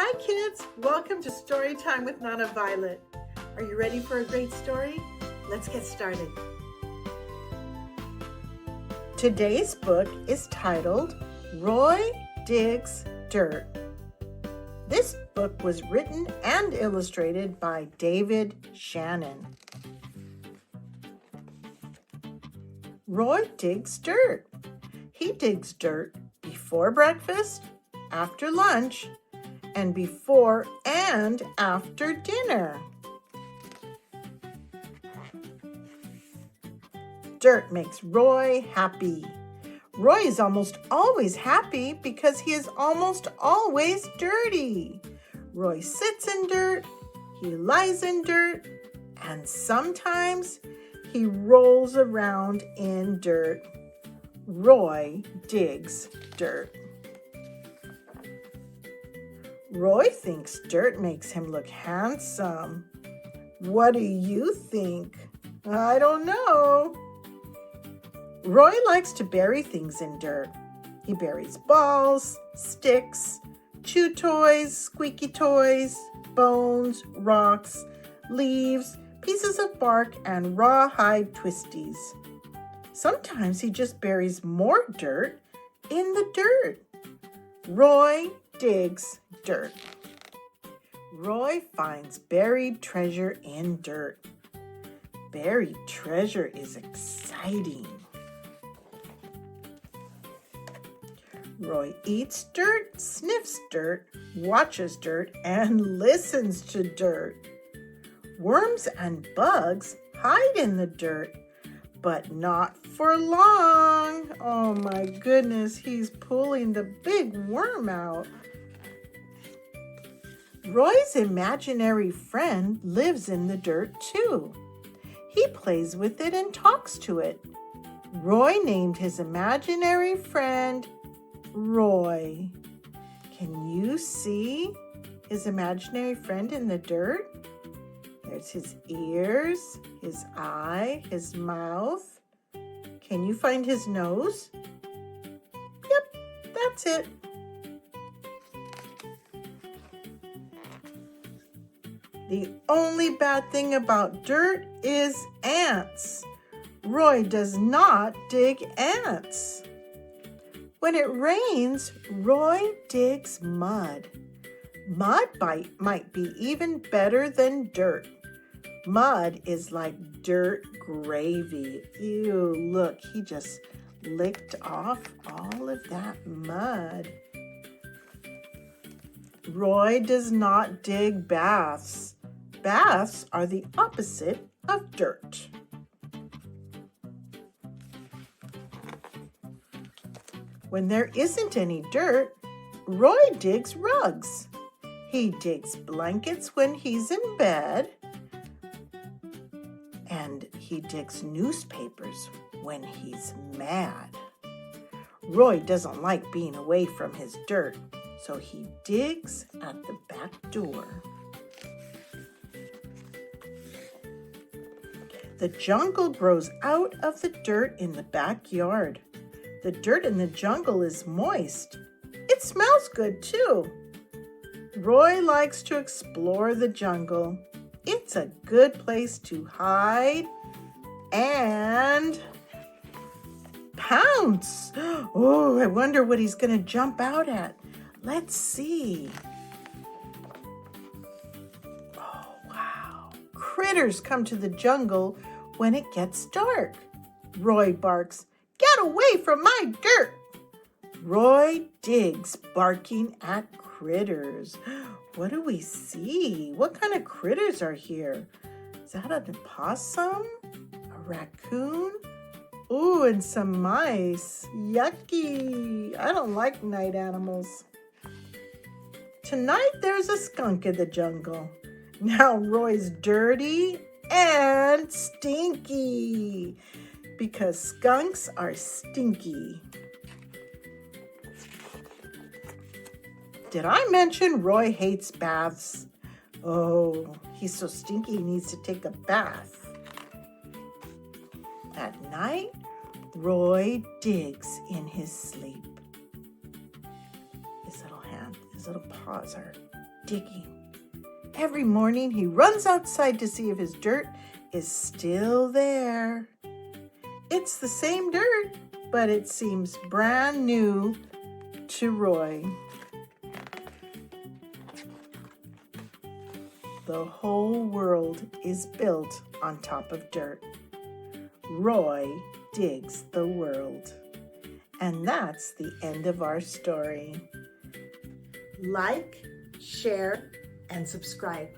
Hi kids, welcome to Storytime with Nana Violet. Are you ready for a great story? Let's get started. Today's book is titled Roy Digs Dirt. This book was written and illustrated by David Shannon. Roy digs dirt. He digs dirt before breakfast, after lunch, and before and after dinner. Dirt makes Roy happy. Roy is almost always happy because he is almost always dirty. Roy sits in dirt, he lies in dirt, and sometimes he rolls around in dirt. Roy digs dirt. Roy thinks dirt makes him look handsome. What do you think? I don't know. Roy likes to bury things in dirt. He buries balls, sticks, chew toys, squeaky toys, bones, rocks, leaves, pieces of bark, and rawhide twisties. Sometimes he just buries more dirt in the dirt. Roy digs dirt. Roy finds buried treasure in dirt. Buried treasure is exciting. Roy eats dirt, sniffs dirt, watches dirt, and listens to dirt. Worms and bugs hide in the dirt, but not for long. Oh my goodness, he's pulling the big worm out. Roy's imaginary friend lives in the dirt too. He plays with it and talks to it. Roy named his imaginary friend Roy. Can you see his imaginary friend in the dirt? There's his ears, his eye, his mouth. Can you find his nose? Yep, that's it. The only bad thing about dirt is ants. Roy does not dig ants. When it rains, Roy digs mud. Mud might be even better than dirt. Mud is like dirt gravy. Ew, look, he just licked off all of that mud. Roy does not dig baths. Baths are the opposite of dirt. When there isn't any dirt, Roy digs rugs. He digs blankets when he's in bed, and he digs newspapers when he's mad. Roy doesn't like being away from his dirt, so he digs at the back door. The jungle grows out of the dirt in the backyard. The dirt in the jungle is moist. It smells good too. Roy likes to explore the jungle. It's a good place to hide and pounce. Oh, I wonder what he's going to jump out at. Let's see. Oh, wow. Critters come to the jungle when it gets dark. Roy barks, "Get away from my dirt!" Roy digs, barking at critters. What do we see? What kind of critters are here? Is that a possum? A raccoon? Ooh, and some mice. Yucky. I don't like night animals. Tonight there's a skunk in the jungle. Now Roy's dirty and stinky because skunks are stinky. Did I mention Roy hates baths? Oh, he's so stinky he needs to take a bath. At night, Roy digs in his sleep. His little paws are digging. Every morning he runs outside to see if his dirt is still there. It's the same dirt, but it seems brand new to Roy. The whole world is built on top of dirt. Roy digs the world. And that's the end of our story. Like, share, and subscribe.